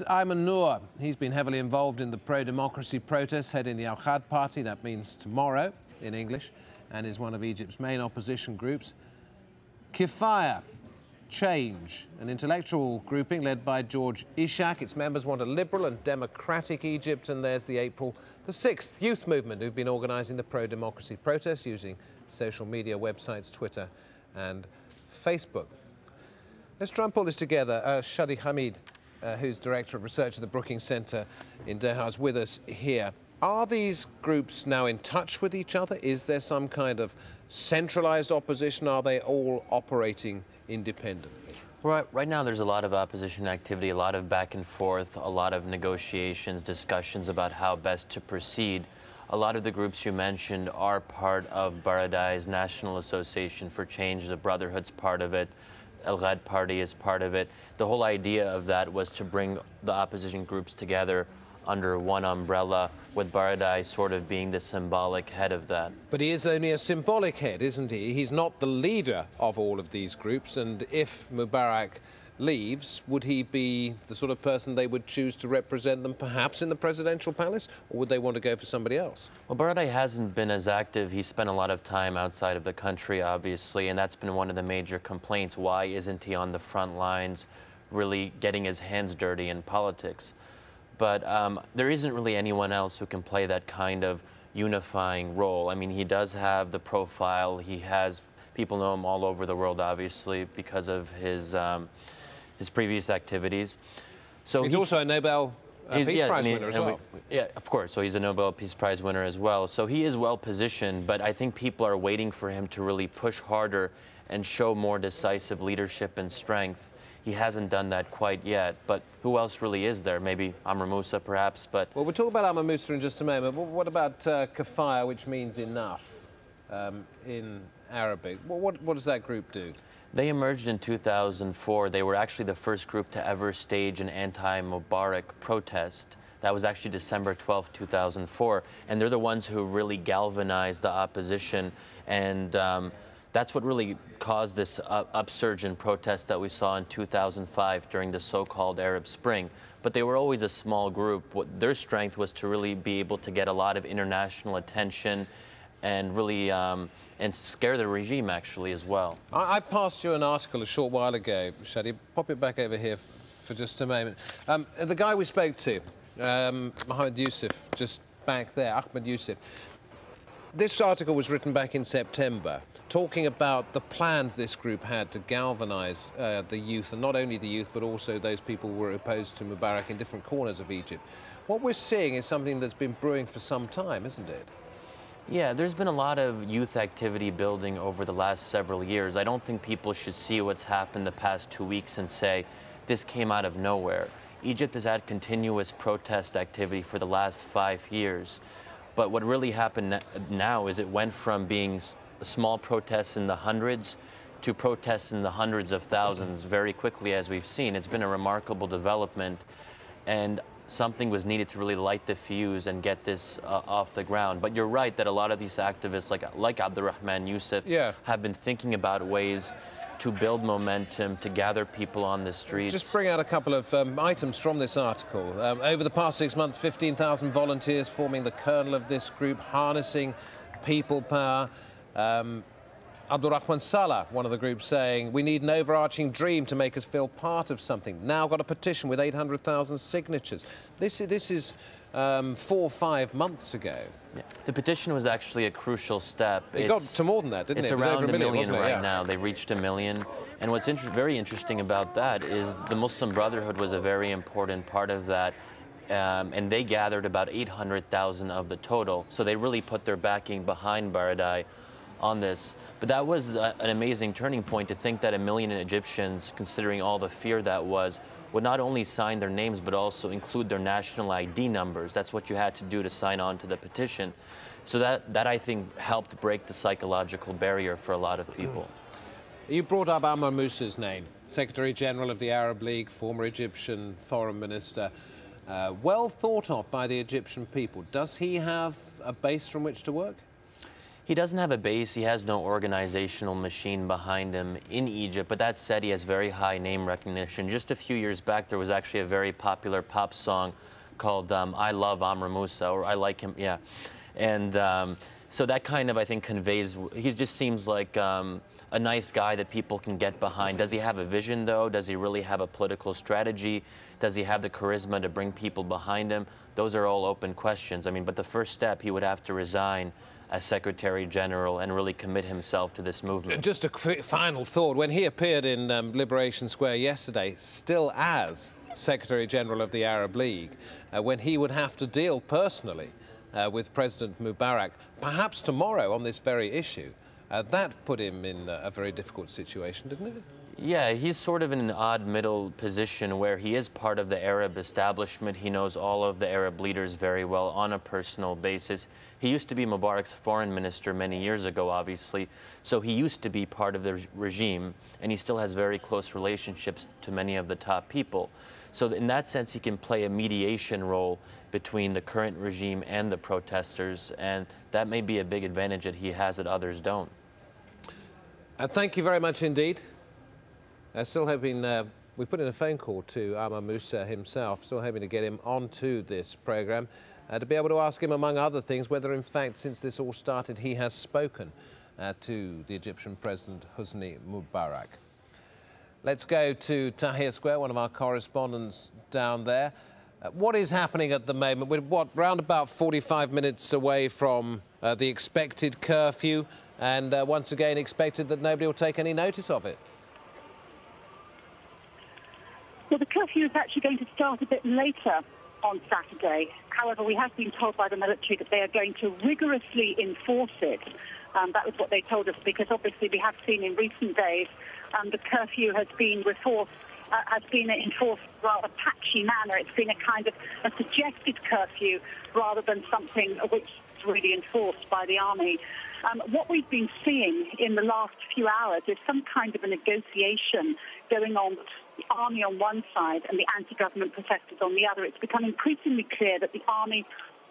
Ayman Noor, he's been heavily involved in the pro-democracy protests heading the Al-Khad party, that means tomorrow in English, and is one of Egypt's main opposition groups. Kifaya, Change, an intellectual grouping led by George Ishak. Its members want a liberal and democratic Egypt, and there's the April the 6th youth movement who've been organising the pro-democracy protests using social media websites, Twitter and Facebook. Let's try and pull this together. Shadi Hamid, who's Director of Research at the Brookings Centre in Doha, is with us here. Are these groups now in touch with each other? Is there some kind of centralised opposition? Are they all operating independently? Right now there's a lot of opposition activity, a lot of back and forth, a lot of negotiations, discussions about how best to proceed. A lot of the groups you mentioned are part of Baradei's National Association for Change. The Brotherhood's part of it. Al-Ghad Party is part of it. The whole idea of that was to bring the opposition groups together under one umbrella, with Baradei sort of being the symbolic head of that. But he is only a symbolic head, isn't he? He's not the leader of all of these groups, and if Mubarak leaves, would he be the sort of person they would choose to represent them perhaps in the presidential palace, or would they want to go for somebody else? Well, Baradei hasn't been as active. He spent a lot of time outside of the country, obviously, and that's been one of the major complaints. Why isn't he on the front lines, really getting his hands dirty in politics? But there isn't really anyone else who can play that kind of unifying role. I mean, he does have the profile. He has, people know him all over the world, obviously, because of his previous activities. So he's also a Nobel Peace Prize winner as well. Yeah, of course. So he's a Nobel Peace Prize winner as well. So he is well positioned, but I think people are waiting for him to really push harder and show more decisive leadership and strength. He hasn't done that quite yet, but who else really is there? Maybe Amr Moussa, perhaps, but... Well, we'll talk about Amr Moussa in just a moment. What about Kifaya, which means enough in Arabic? What does that group do? They emerged in 2004. They were actually the first group to ever stage an anti-Mubarak protest. That was actually December 12, 2004. And they're the ones who really galvanized the opposition, and that's what really caused this upsurge in protests that we saw in 2005 during the so-called Arab Spring. But they were always a small group. Their strength was to really be able to get a lot of international attention and really and scare the regime, actually, as well. I passed you an article a short while ago, Shadi. Pop it back over here for just a moment. The guy we spoke to, Mohammed Yusuf, just back there, Ahmed Yusuf. This article was written back in September, talking about the plans this group had to galvanise the youth, and not only the youth, but also those people who were opposed to Mubarak in different corners of Egypt. What we're seeing is something that's been brewing for some time, isn't it? Yeah, there's been a lot of youth activity building over the last several years. I don't think people should see what's happened the past 2 weeks and say, this came out of nowhere. Egypt has had continuous protest activity for the last 5 years. But what really happened now is it went from being small protests in the hundreds to protests in the hundreds of thousands very quickly, as we've seen. It's been a remarkable development, and something was needed to really light the fuse and get this off the ground. But you're right that a lot of these activists, like Abdurrahman Yusuf, have been thinking about ways to build momentum, to gather people on the streets. Just bring out a couple of items from this article. Over the past 6 months, 15,000 volunteers forming the kernel of this group, harnessing people power. Abdurrahman Salah, one of the groups, saying, we need an overarching dream to make us feel part of something. Now got a petition with 800,000 signatures. This is 4 or 5 months ago. Yeah. The petition was actually a crucial step. It got to more than that, didn't it? It's around a million right now. They reached 1 million. And what's very interesting about that is the Muslim Brotherhood was a very important part of that. And they gathered about 800,000 of the total. So they really put their backing behind Baradei on this. But that was an amazing turning point to think that 1 million Egyptians, considering all the fear that was, would not only sign their names but also include their national ID numbers. That's what you had to do to sign on to the petition. So that I think helped break the psychological barrier for a lot of people. You brought up Amr Moussa's name, Secretary General of the Arab League, former Egyptian foreign minister, well thought of by the Egyptian people. Does he have a base from which to work? He doesn't have a base. He has no organizational machine behind him in Egypt. But that said, he has very high name recognition. Just a few years back, there was actually a very popular pop song called I Love Amr Musa, or I Like Him, yeah. And so that kind of, I think, conveys, he just seems like a nice guy that people can get behind. Does he have a vision, though? Does he really have a political strategy? Does he have the charisma to bring people behind him? Those are all open questions. I mean, but the first step, he would have to resign as Secretary General and really commit himself to this movement. Just a final thought. When he appeared in Liberation Square yesterday, still as Secretary General of the Arab League, when he would have to deal personally with President Mubarak, perhaps tomorrow on this very issue, that put him in a very difficult situation, didn't it? Yeah, he's sort of in an odd middle position where he is part of the Arab establishment. He knows all of the Arab leaders very well on a personal basis. He used to be Mubarak's foreign minister many years ago, obviously, so he used to be part of the regime, and he still has very close relationships to many of the top people. So in that sense, he can play a mediation role between the current regime and the protesters, and that may be a big advantage that he has that others don't. Thank you very much indeed. Still hoping, we put in a phone call to Amr Musa himself, still hoping to get him onto this programme, to be able to ask him, among other things, whether in fact, since this all started, he has spoken to the Egyptian President Hosni Mubarak. Let's go to Tahrir Square, one of our correspondents down there. What is happening at the moment? We're, what, round about 45 minutes away from the expected curfew, and once again expected that nobody will take any notice of it. Well, the curfew is actually going to start a bit later on Saturday. However, we have been told by the military that they are going to rigorously enforce it. That was what they told us, because obviously we have seen in recent days the curfew has been enforced rather patchy manner. It's been a kind of a suggested curfew rather than something which is really enforced by the army. What we've been seeing in the last few hours is some kind of a negotiation going on with the army on one side and the anti-government protesters on the other. It's become increasingly clear that the army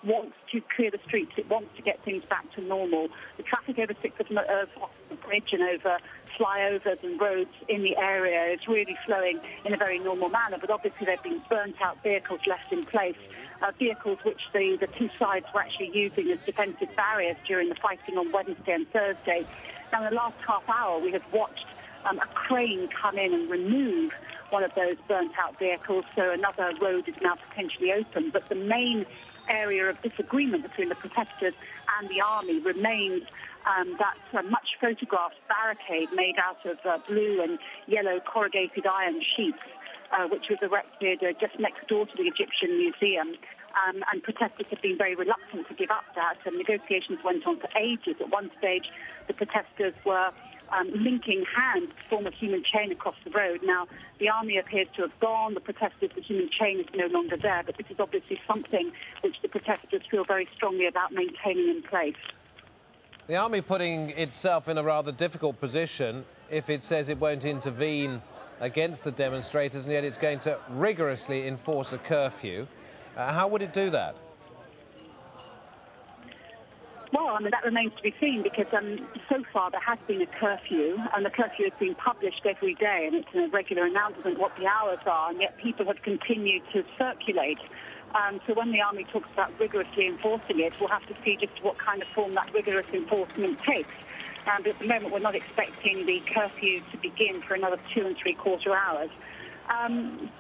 wants to clear the streets. It wants to get things back to normal. The traffic over the bridge and over flyovers and roads in the area is really flowing in a very normal manner, but obviously there have been burnt-out vehicles left in place, vehicles which the two sides were actually using as defensive barriers during the fighting on Wednesday and Thursday. Now, in the last half hour, we have watched a crane come in and remove one of those burnt-out vehicles, so another road is now potentially open. But the main area of disagreement between the protesters and the army remains that much photographed barricade made out of blue and yellow corrugated iron sheets, which was erected just next door to the Egyptian Museum. And protesters have been very reluctant to give up that, and negotiations went on for ages. At one stage, the protesters were linking hands to form a human chain across the road. Now, the army appears to have gone. The protesters, the human chain is no longer there, but this is obviously something which the protesters feel very strongly about maintaining in place. The army putting itself in a rather difficult position if it says it won't intervene against the demonstrators, and yet it's going to rigorously enforce a curfew. How would it do that? Well, I mean, that remains to be seen, because so far there has been a curfew, and the curfew has been published every day, and it's a regular announcement what the hours are, and yet people have continued to circulate. So when the army talks about rigorously enforcing it, we'll have to see just what kind of form that rigorous enforcement takes. But at the moment, we're not expecting the curfew to begin for another 2 3/4 hours.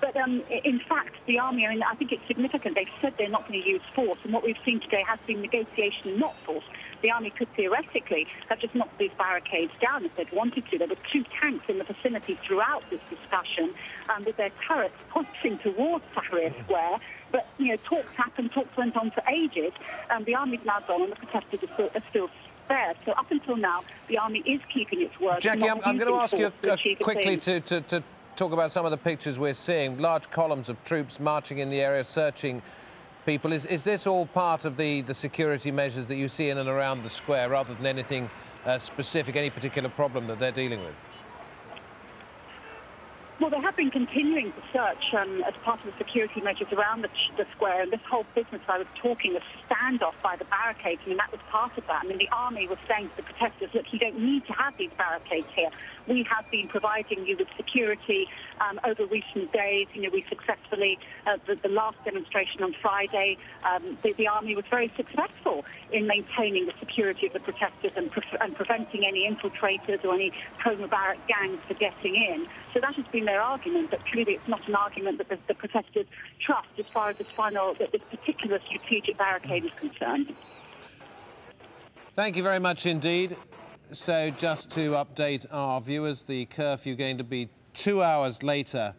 But in fact, the army, I mean, I think it's significant. They've said they're not going to use force, and what we've seen today has been negotiation, not force. The army could theoretically have just knocked these barricades down if they'd wanted to. There were 2 tanks in the vicinity throughout this discussion, with their turrets pointing towards Tahrir Square. But, you know, talks happened, talks went on for ages, and the army's now gone, and the protesters are still there. So up until now, the army is keeping its word. Jackie, I'm going to ask you quickly to talk about some of the pictures we're seeing. Large columns of troops marching in the area, searching people. Is this all part of the security measures that you see in and around the square, rather than anything specific, any particular problem that they're dealing with? Well, they have been continuing to search as part of the security measures around the square. And this whole business I was talking of standoff by the barricades, I mean, that was part of that. I mean, the army was saying to the protesters, look, you don't need to have these barricades here. We have been providing you with security over recent days. You know, we successfully, the last demonstration on Friday, the army was very successful in maintaining the security of the protesters and preventing any infiltrators or any pro-Mubarak gangs for getting in. So that has been their argument, but clearly it's not an argument that the protesters trust as far as this particular strategic barricade is concerned. Thank you very much indeed. So just to update our viewers, the curfew going to be 2 hours later